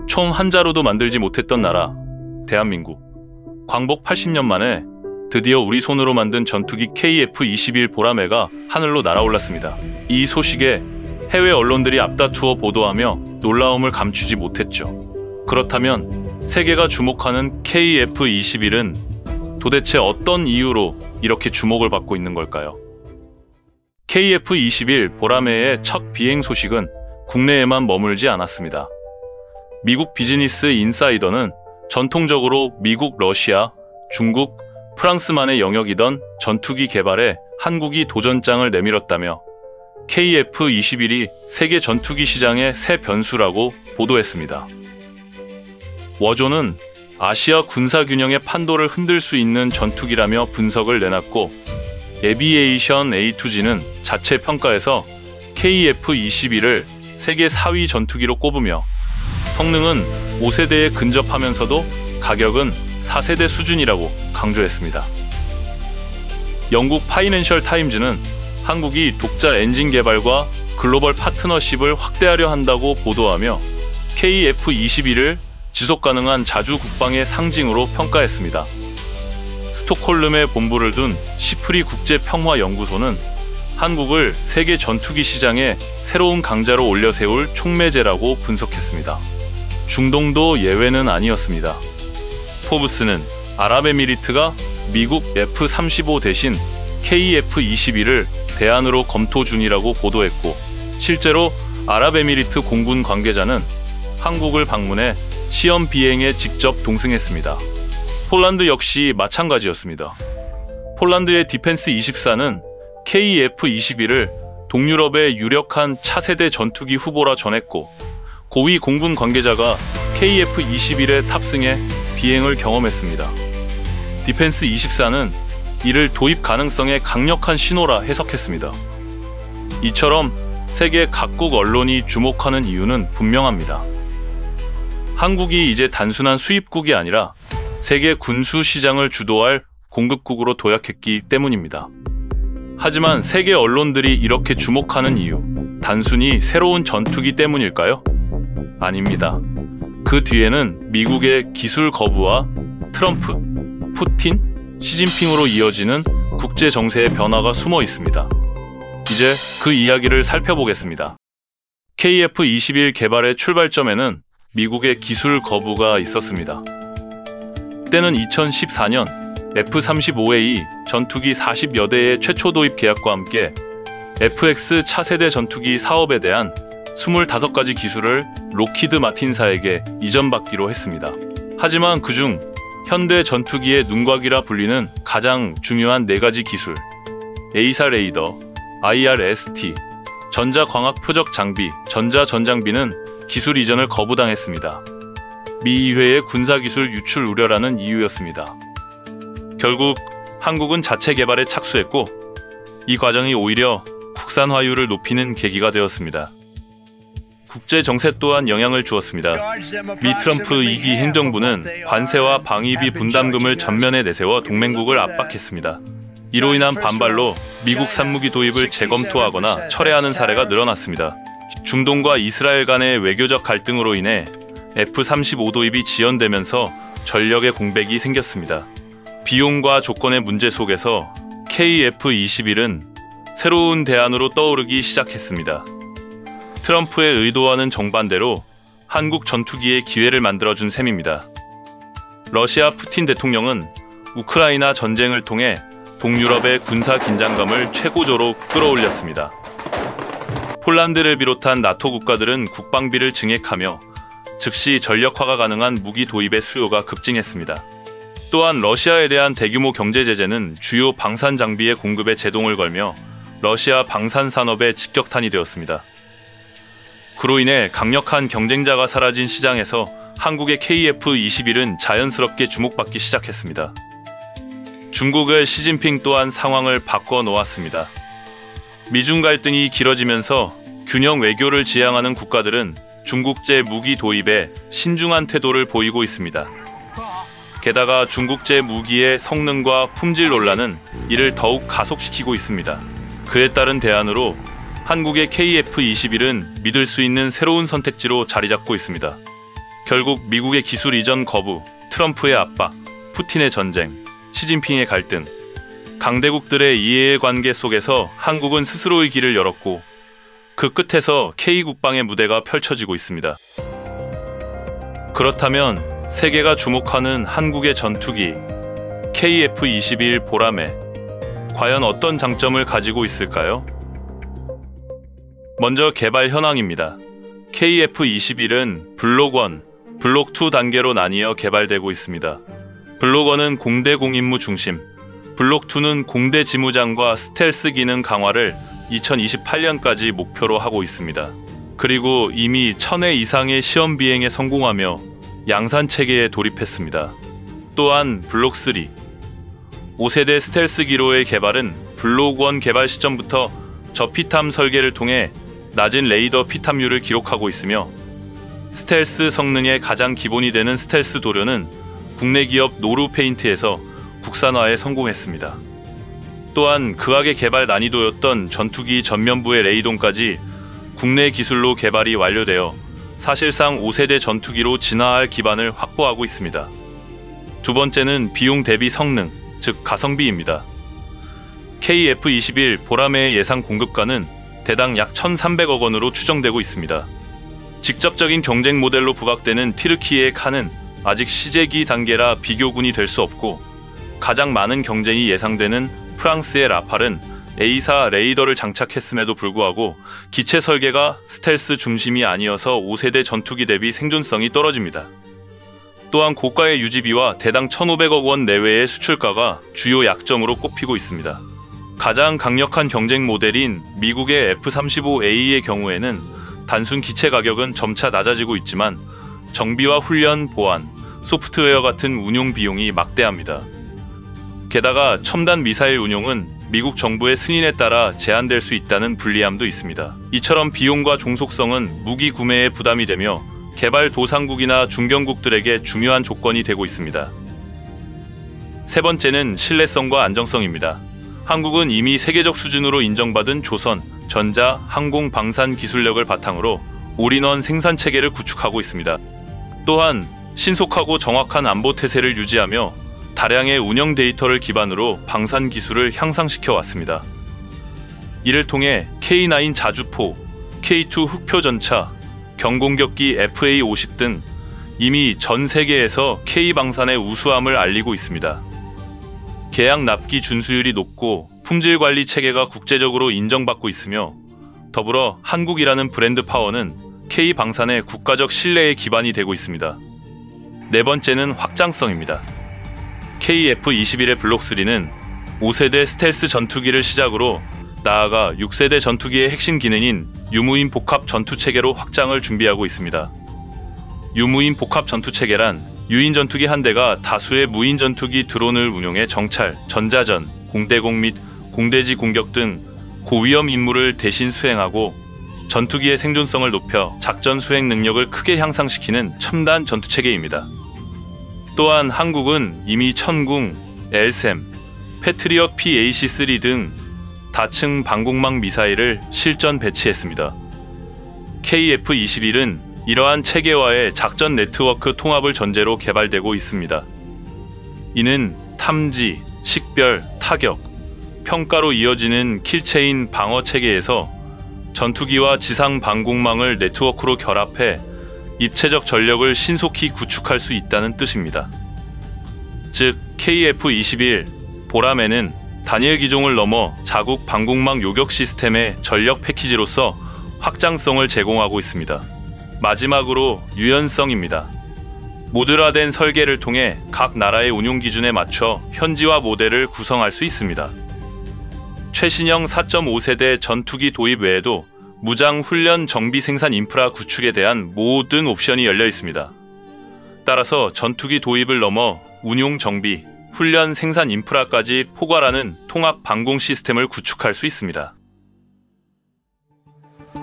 총 한 자루도 만들지 못했던 나라, 대한민국. 광복 80년 만에 드디어 우리 손으로 만든 전투기 KF-21 보라매가 하늘로 날아올랐습니다. 이 소식에 해외 언론들이 앞다투어 보도하며 놀라움을 감추지 못했죠. 그렇다면 세계가 주목하는 KF-21은 도대체 어떤 이유로 이렇게 주목을 받고 있는 걸까요? KF-21 보라매의 첫 비행 소식은 국내에만 머물지 않았습니다. 미국 비즈니스 인사이더는 전통적으로 미국, 러시아, 중국, 프랑스만의 영역이던 전투기 개발에 한국이 도전장을 내밀었다며 KF-21이 세계 전투기 시장의 새 변수라고 보도했습니다. 워존은 아시아 군사균형의 판도를 흔들 수 있는 전투기라며 분석을 내놨고, 에비에이션 A2G는 자체 평가에서 KF-21을 세계 4위 전투기로 꼽으며 성능은 5세대에 근접하면서도 가격은 4세대 수준이라고 강조했습니다. 영국 파이낸셜 타임즈는 한국이 독자 엔진 개발과 글로벌 파트너십을 확대하려 한다고 보도하며 KF-21을 지속가능한 자주 국방의 상징으로 평가했습니다. 스톡홀름에 본부를 둔 시프리 국제평화연구소는 한국을 세계 전투기 시장의 새로운 강자로 올려세울 촉매제라고 분석했습니다. 중동도 예외는 아니었습니다. 포브스는 아랍에미리트가 미국 F-35 대신 KF-21을 대안으로 검토 중이라고 보도했고, 실제로 아랍에미리트 공군 관계자는 한국을 방문해 시험 비행에 직접 동승했습니다. 폴란드 역시 마찬가지였습니다. 폴란드의 디펜스24는 KF-21을 동유럽의 유력한 차세대 전투기 후보라 전했고, 고위 공군 관계자가 KF-21에 탑승해 비행을 경험했습니다. 디펜스24는 이를 도입 가능성의 강력한 신호라 해석했습니다. 이처럼 세계 각국 언론이 주목하는 이유는 분명합니다. 한국이 이제 단순한 수입국이 아니라 세계 군수 시장을 주도할 공급국으로 도약했기 때문입니다. 하지만 세계 언론들이 이렇게 주목하는 이유, 단순히 새로운 전투기 때문일까요? 아닙니다. 그 뒤에는 미국의 기술 거부와 트럼프, 푸틴, 시진핑으로 이어지는 국제 정세의 변화가 숨어 있습니다. 이제 그 이야기를 살펴보겠습니다. KF-21 개발의 출발점에는 미국의 기술 거부가 있었습니다. 때는 2014년 F-35A 전투기 40여 대의 최초 도입 계약과 함께 FX 차세대 전투기 사업에 대한 25가지 기술을 록히드 마틴사에게 이전받기로 했습니다. 하지만 그중 현대 전투기의 눈곽이라 불리는 가장 중요한 4가지 기술, A사 레이더, IRST, 전자광학 표적 장비, 전자전장비는 기술 이전을 거부당했습니다. 미 의회의 군사기술 유출 우려라는 이유였습니다. 결국 한국은 자체 개발에 착수했고, 이 과정이 오히려 국산화율을 높이는 계기가 되었습니다. 국제 정세 또한 영향을 주었습니다. 미 트럼프 2기 행정부는 관세와 방위비 분담금을 전면에 내세워 동맹국을 압박했습니다. 이로 인한 반발로 미국 산무기 도입을 재검토하거나 철회하는 사례가 늘어났습니다. 중동과 이스라엘 간의 외교적 갈등으로 인해 F-35 도입이 지연되면서 전력의 공백이 생겼습니다. 비용과 조건의 문제 속에서 KF-21은 새로운 대안으로 떠오르기 시작했습니다. 트럼프의 의도와는 정반대로 한국 전투기의 기회를 만들어준 셈입니다. 러시아 푸틴 대통령은 우크라이나 전쟁을 통해 동유럽의 군사 긴장감을 최고조로 끌어올렸습니다. 폴란드를 비롯한 나토 국가들은 국방비를 증액하며 즉시 전력화가 가능한 무기 도입의 수요가 급증했습니다. 또한 러시아에 대한 대규모 경제 제재는 주요 방산 장비의 공급에 제동을 걸며 러시아 방산 산업에 직격탄이 되었습니다. 그로 인해 강력한 경쟁자가 사라진 시장에서 한국의 KF-21은 자연스럽게 주목받기 시작했습니다. 중국의 시진핑 또한 상황을 바꿔 놓았습니다. 미중 갈등이 길어지면서 균형 외교를 지향하는 국가들은 중국제 무기 도입에 신중한 태도를 보이고 있습니다. 게다가 중국제 무기의 성능과 품질 논란은 이를 더욱 가속시키고 있습니다. 그에 따른 대안으로 한국의 KF-21은 믿을 수 있는 새로운 선택지로 자리 잡고 있습니다. 결국 미국의 기술 이전 거부, 트럼프의 압박, 푸틴의 전쟁, 시진핑의 갈등, 강대국들의 이해관계 속에서 한국은 스스로의 길을 열었고 그 끝에서 K국방의 무대가 펼쳐지고 있습니다. 그렇다면 세계가 주목하는 한국의 전투기 KF-21 보라매, 과연 어떤 장점을 가지고 있을까요? 먼저 개발 현황입니다. KF-21은 블록 1, 블록 2 단계로 나뉘어 개발되고 있습니다. 블록 1은 공대 공임무 중심, 블록 2는 공대 지무장과 스텔스 기능 강화를 2028년까지 목표로 하고 있습니다. 그리고 이미 1000회 이상의 시험 비행에 성공하며 양산 체계에 돌입했습니다. 또한 블록 3, 5세대 스텔스 기로의 개발은 블록 1 개발 시점부터 저피탐 설계를 통해 낮은 레이더 피탐률을 기록하고 있으며 스텔스 성능의 가장 기본이 되는 스텔스 도료는 국내 기업 노루페인트에서 국산화에 성공했습니다. 또한 극악의 개발 난이도였던 전투기 전면부의 레이동까지 국내 기술로 개발이 완료되어 사실상 5세대 전투기로 진화할 기반을 확보하고 있습니다. 두 번째는 비용 대비 성능, 즉 가성비입니다. KF-21 보라매의 예상 공급가는 대당 약 1,300억 원으로 추정되고 있습니다. 직접적인 경쟁 모델로 부각되는 튀르키예의 칸은 아직 시제기 단계라 비교군이 될 수 없고 가장 많은 경쟁이 예상되는 프랑스의 라팔은 A사 레이더를 장착했음에도 불구하고 기체 설계가 스텔스 중심이 아니어서 5세대 전투기 대비 생존성이 떨어집니다. 또한 고가의 유지비와 대당 1,500억 원 내외의 수출가가 주요 약점으로 꼽히고 있습니다. 가장 강력한 경쟁 모델인 미국의 F-35A의 경우에는 단순 기체 가격은 점차 낮아지고 있지만 정비와 훈련, 보안, 소프트웨어 같은 운용 비용이 막대합니다. 게다가 첨단 미사일 운용은 미국 정부의 승인에 따라 제한될 수 있다는 불리함도 있습니다. 이처럼 비용과 종속성은 무기 구매에 부담이 되며 개발 도상국이나 중견국들에게 중요한 조건이 되고 있습니다. 세 번째는 신뢰성과 안정성입니다. 한국은 이미 세계적 수준으로 인정받은 조선, 전자, 항공, 방산 기술력을 바탕으로 올인원 생산 체계를 구축하고 있습니다. 또한 신속하고 정확한 안보 태세를 유지하며 다량의 운영 데이터를 기반으로 방산 기술을 향상시켜 왔습니다. 이를 통해 K9 자주포, K2 흑표 전차, 경공격기 FA-50 등 이미 전 세계에서 K방산의 우수함을 알리고 있습니다. 계약 납기 준수율이 높고 품질 관리 체계가 국제적으로 인정받고 있으며 더불어 한국이라는 브랜드 파워는 K방산의 국가적 신뢰의 기반이 되고 있습니다. 네 번째는 확장성입니다. KF-21의 블록 3는 5세대 스텔스 전투기를 시작으로 나아가 6세대 전투기의 핵심 기능인 유무인 복합 전투체계로 확장을 준비하고 있습니다. 유무인 복합 전투체계란 유인 전투기 한 대가 다수의 무인 전투기 드론을 운용해 정찰, 전자전, 공대공 및 공대지 공격 등 고위험 임무를 대신 수행하고 전투기의 생존성을 높여 작전 수행 능력을 크게 향상시키는 첨단 전투체계입니다. 또한 한국은 이미 천궁, 엘샘, 패트리엇 PAC-3 등 다층 방공망 미사일을 실전 배치했습니다. KF-21은 이러한 체계와의 작전 네트워크 통합을 전제로 개발되고 있습니다. 이는 탐지, 식별, 타격, 평가로 이어지는 킬체인 방어 체계에서 전투기와 지상 방공망을 네트워크로 결합해 입체적 전력을 신속히 구축할 수 있다는 뜻입니다. 즉 KF-21 보라매는 단일 기종을 넘어 자국 방공망 요격 시스템의 전력 패키지로서 확장성을 제공하고 있습니다. 마지막으로 유연성입니다. 모듈화된 설계를 통해 각 나라의 운용 기준에 맞춰 현지화 모델을 구성할 수 있습니다. 최신형 4.5세대 전투기 도입 외에도 무장 훈련 정비 생산 인프라 구축에 대한 모든 옵션이 열려 있습니다. 따라서 전투기 도입을 넘어 운용 정비, 훈련 생산 인프라까지 포괄하는 통합 방공 시스템을 구축할 수 있습니다.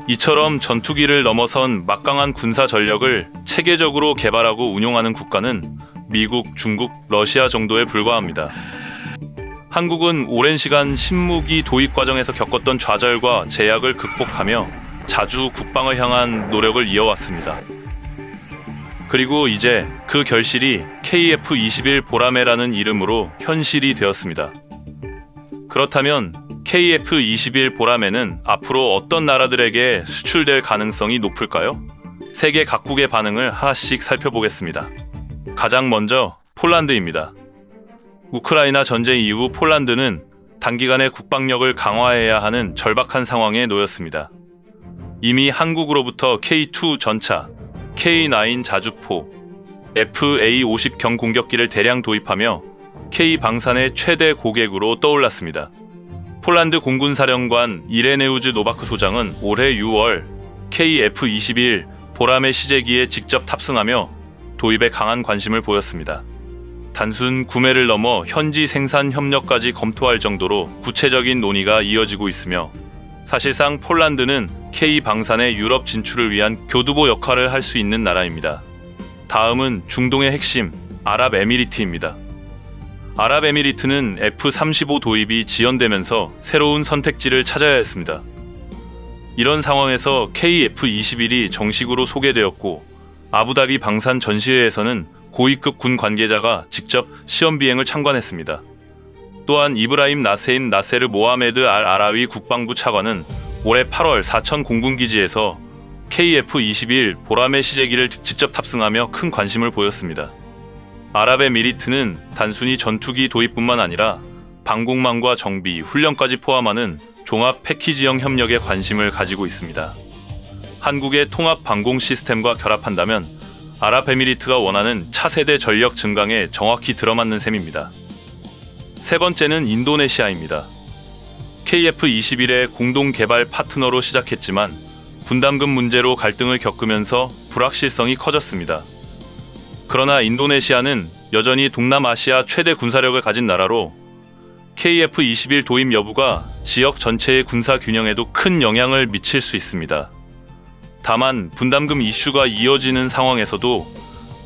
이처럼 전투기를 넘어선 막강한 군사 전력을 체계적으로 개발하고 운용하는 국가는 미국, 중국, 러시아 정도에 불과합니다. 한국은 오랜 시간 신무기 도입 과정에서 겪었던 좌절과 제약을 극복하며 자주 국방을 향한 노력을 이어왔습니다. 그리고 이제 그 결실이 KF-21 보라매라는 이름으로 현실이 되었습니다. 그렇다면 KF-21 보라매는 앞으로 어떤 나라들에게 수출될 가능성이 높을까요? 세계 각국의 반응을 하나씩 살펴보겠습니다. 가장 먼저 폴란드입니다. 우크라이나 전쟁 이후 폴란드는 단기간에 국방력을 강화해야 하는 절박한 상황에 놓였습니다. 이미 한국으로부터 K2 전차, K9 자주포, FA-50 경공격기를 대량 도입하며 K 방산의 최대 고객으로 떠올랐습니다. 폴란드 공군사령관 이레네우즈 노바크 소장은 올해 6월 KF-21 보라매 시제기에 직접 탑승하며 도입에 강한 관심을 보였습니다. 단순 구매를 넘어 현지 생산 협력까지 검토할 정도로 구체적인 논의가 이어지고 있으며 사실상 폴란드는 K 방산의 유럽 진출을 위한 교두보 역할을 할 수 있는 나라입니다. 다음은 중동의 핵심 아랍에미리트입니다. 아랍에미리트는 F-35 도입이 지연되면서 새로운 선택지를 찾아야 했습니다. 이런 상황에서 KF-21이 정식으로 소개되었고 아부다비 방산 전시회에서는 고위급 군 관계자가 직접 시험 비행을 참관했습니다. 또한 이브라임 나세임 나세르 모하메드 알 아라위 국방부 차관은 올해 8월 사천 공군기지에서 KF-21 보라매 시제기를 직접 탑승하며 큰 관심을 보였습니다. 아랍에미리트는 단순히 전투기 도입뿐만 아니라 방공망과 정비, 훈련까지 포함하는 종합 패키지형 협력에 관심을 가지고 있습니다. 한국의 통합 방공 시스템과 결합한다면 아랍에미리트가 원하는 차세대 전력 증강에 정확히 들어맞는 셈입니다. 세 번째는 인도네시아입니다. KF-21의 공동 개발 파트너로 시작했지만 분담금 문제로 갈등을 겪으면서 불확실성이 커졌습니다. 그러나 인도네시아는 여전히 동남아시아 최대 군사력을 가진 나라로 KF-21 도입 여부가 지역 전체의 군사 균형에도 큰 영향을 미칠 수 있습니다. 다만 분담금 이슈가 이어지는 상황에서도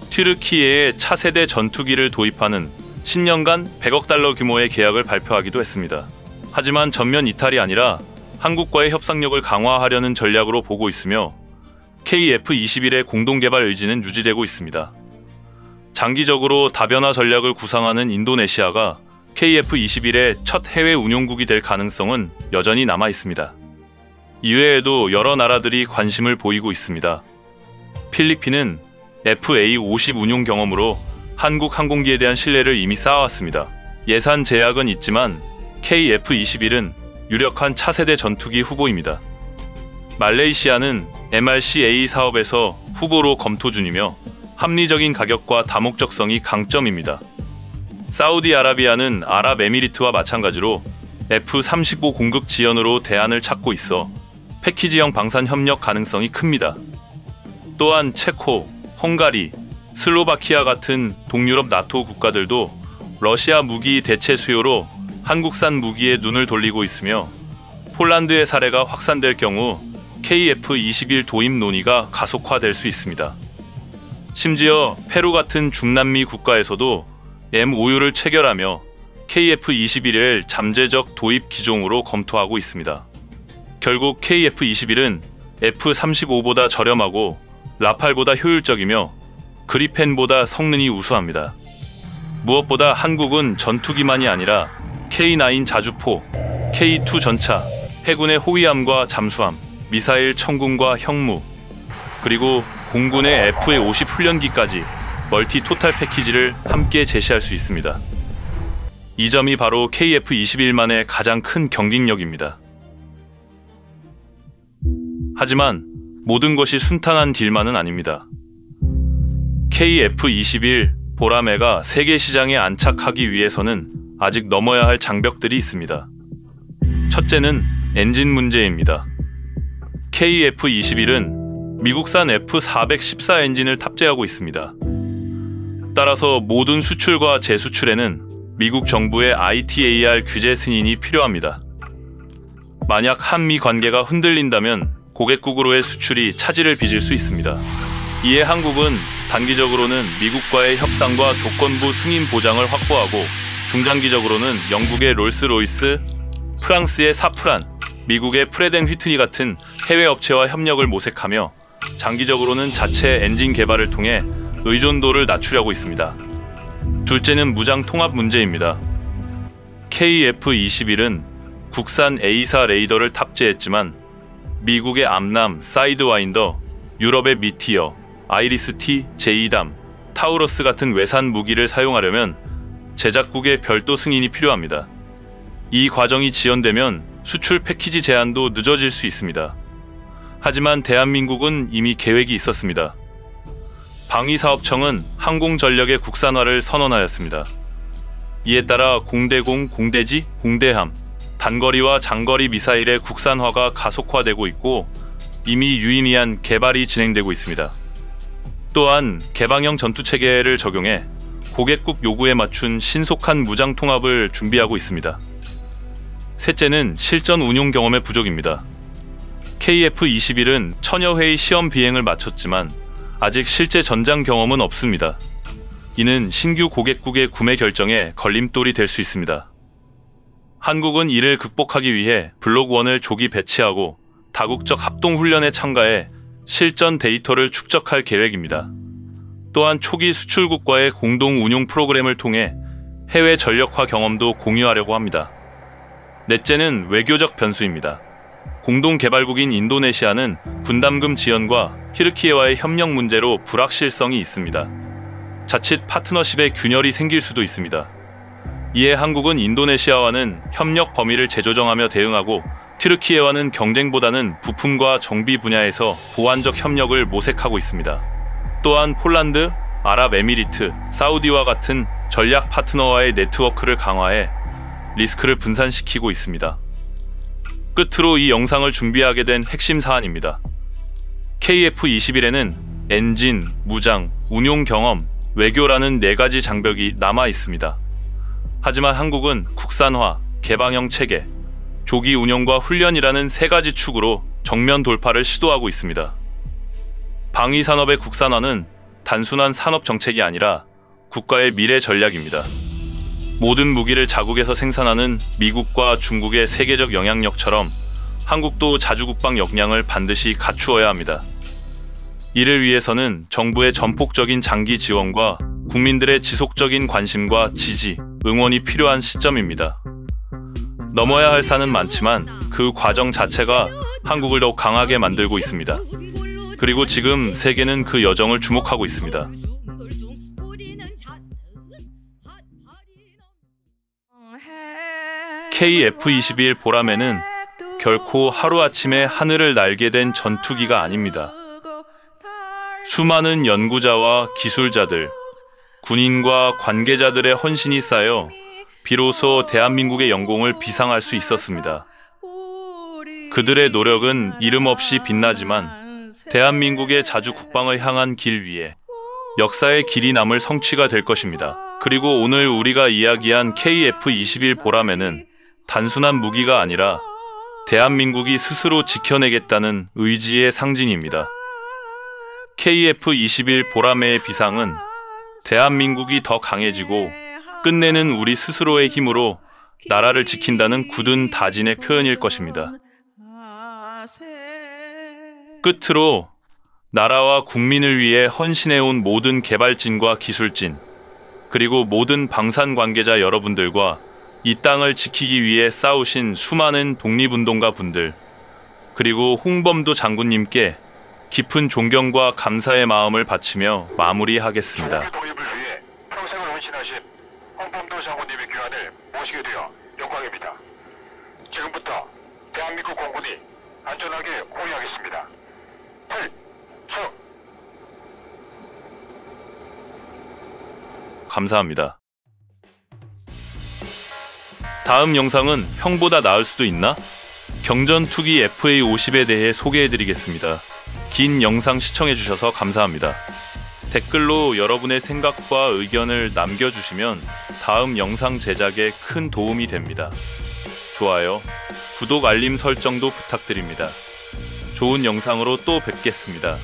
튀르키예의 차세대 전투기를 도입하는 10년간 100억 달러 규모의 계약을 발표하기도 했습니다. 하지만 전면 이탈이 아니라 한국과의 협상력을 강화하려는 전략으로 보고 있으며 KF-21의 공동개발 의지는 유지되고 있습니다. 장기적으로 다변화 전략을 구상하는 인도네시아가 KF-21의 첫 해외 운용국이 될 가능성은 여전히 남아 있습니다. 이외에도 여러 나라들이 관심을 보이고 있습니다. 필리핀은 FA-50 운용 경험으로 한국 항공기에 대한 신뢰를 이미 쌓아왔습니다. 예산 제약은 있지만 KF-21은 유력한 차세대 전투기 후보입니다. 말레이시아는 MRCA 사업에서 후보로 검토 중이며 합리적인 가격과 다목적성이 강점입니다. 사우디아라비아는 아랍에미리트와 마찬가지로 F-35 공급 지연으로 대안을 찾고 있어 패키지형 방산 협력 가능성이 큽니다. 또한 체코, 헝가리, 슬로바키아 같은 동유럽 나토 국가들도 러시아 무기 대체 수요로 한국산 무기에 눈을 돌리고 있으며 폴란드의 사례가 확산될 경우 KF-21 도입 논의가 가속화될 수 있습니다. 심지어 페루 같은 중남미 국가에서도 MOU를 체결하며 KF-21을 잠재적 도입 기종으로 검토하고 있습니다. 결국 KF-21은 F-35보다 저렴하고 라팔보다 효율적이며 그리펜보다 성능이 우수합니다. 무엇보다 한국은 전투기만이 아니라 K9 자주포, K2 전차, 해군의 호위함과 잠수함, 미사일 청군과 형무, 그리고 공군의 FA-50 훈련기까지 멀티 토탈 패키지를 함께 제시할 수 있습니다. 이 점이 바로 KF-21만의 가장 큰 경쟁력입니다. 하지만 모든 것이 순탄한 딜만은 아닙니다. KF-21 보라매가 세계 시장에 안착하기 위해서는 아직 넘어야 할 장벽들이 있습니다. 첫째는 엔진 문제입니다. KF-21은 미국산 F414 엔진을 탑재하고 있습니다. 따라서 모든 수출과 재수출에는 미국 정부의 ITAR 규제 승인이 필요합니다. 만약 한미 관계가 흔들린다면 고객국으로의 수출이 차질을 빚을 수 있습니다. 이에 한국은 단기적으로는 미국과의 협상과 조건부 승인 보장을 확보하고 중장기적으로는 영국의 롤스로이스, 프랑스의 사프란, 미국의 프레덴 휘트니 같은 해외 업체와 협력을 모색하며 장기적으로는 자체 엔진 개발을 통해 의존도를 낮추려고 있습니다. 둘째는 무장 통합 문제입니다. KF-21은 국산 A사 레이더를 탑재했지만 미국의 암람, 사이드와인더, 유럽의 미티어, 아이리스-T, 제이담, 타우러스 같은 외산 무기를 사용하려면 제작국의 별도 승인이 필요합니다. 이 과정이 지연되면 수출 패키지 제한도 늦어질 수 있습니다. 하지만 대한민국은 이미 계획이 있었습니다. 방위사업청은 항공전력의 국산화를 선언하였습니다. 이에 따라 공대공, 공대지, 공대함, 단거리와 장거리 미사일의 국산화가 가속화되고 있고 이미 유의미한 개발이 진행되고 있습니다. 또한 개방형 전투체계를 적용해 고객국 요구에 맞춘 신속한 무장 통합을 준비하고 있습니다. 셋째는 실전 운용 경험의 부족입니다. KF-21은 천여 회의 시험 비행을 마쳤지만 아직 실제 전장 경험은 없습니다. 이는 신규 고객국의 구매 결정에 걸림돌이 될 수 있습니다. 한국은 이를 극복하기 위해 블록1을 조기 배치하고 다국적 합동훈련에 참가해 실전 데이터를 축적할 계획입니다. 또한 초기 수출국과의 공동 운용 프로그램을 통해 해외 전력화 경험도 공유하려고 합니다. 넷째는 외교적 변수입니다. 공동 개발국인 인도네시아는 분담금 지연과 튀르키예와의 협력 문제로 불확실성이 있습니다. 자칫 파트너십의 균열이 생길 수도 있습니다. 이에 한국은 인도네시아와는 협력 범위를 재조정하며 대응하고 튀르키예와는 경쟁보다는 부품과 정비 분야에서 보완적 협력을 모색하고 있습니다. 또한 폴란드, 아랍에미리트, 사우디와 같은 전략 파트너와의 네트워크를 강화해 리스크를 분산시키고 있습니다. 끝으로 이 영상을 준비하게 된 핵심 사안입니다. KF-21에는 엔진, 무장, 운용 경험, 외교라는 4가지 장벽이 남아 있습니다. 하지만 한국은 국산화, 개방형 체계, 조기 운용과 훈련이라는 3가지 축으로 정면 돌파를 시도하고 있습니다. 방위산업의 국산화는 단순한 산업 정책이 아니라 국가의 미래 전략입니다. 모든 무기를 자국에서 생산하는 미국과 중국의 세계적 영향력처럼 한국도 자주국방 역량을 반드시 갖추어야 합니다. 이를 위해서는 정부의 전폭적인 장기 지원과 국민들의 지속적인 관심과 지지, 응원이 필요한 시점입니다. 넘어야 할 산은 많지만 그 과정 자체가 한국을 더욱 강하게 만들고 있습니다. 그리고 지금 세계는 그 여정을 주목하고 있습니다. KF-21 보라매는 결코 하루아침에 하늘을 날게 된 전투기가 아닙니다. 수많은 연구자와 기술자들, 군인과 관계자들의 헌신이 쌓여 비로소 대한민국의 영공을 비상할 수 있었습니다. 그들의 노력은 이름 없이 빛나지만 대한민국의 자주 국방을 향한 길 위에 역사의 길이 남을 성취가 될 것입니다. 그리고 오늘 우리가 이야기한 KF-21 보라매는 단순한 무기가 아니라 대한민국이 스스로 지켜내겠다는 의지의 상징입니다. KF-21 보라매의 비상은 대한민국이 더 강해지고 끝내는 우리 스스로의 힘으로 나라를 지킨다는 굳은 다짐의 표현일 것입니다. 끝으로 나라와 국민을 위해 헌신해온 모든 개발진과 기술진, 그리고 모든 방산 관계자 여러분들과 이 땅을 지키기 위해 싸우신 수많은 독립운동가 분들, 그리고 홍범도 장군님께 깊은 존경과 감사의 마음을 바치며 마무리하겠습니다. 독립을 위해 평생을 헌신하신 홍범도 장군님의 귀환을 모시게 되어 영광입니다. 지금부터 대한민국 공군이 안전하게 호위하겠습니다. 필수! 감사합니다. 다음 영상은 형보다 나을 수도 있나? 경전투기 FA-50에 대해 소개해드리겠습니다. 긴 영상 시청해주셔서 감사합니다. 댓글로 여러분의 생각과 의견을 남겨주시면 다음 영상 제작에 큰 도움이 됩니다. 좋아요, 구독, 알림 설정도 부탁드립니다. 좋은 영상으로 또 뵙겠습니다.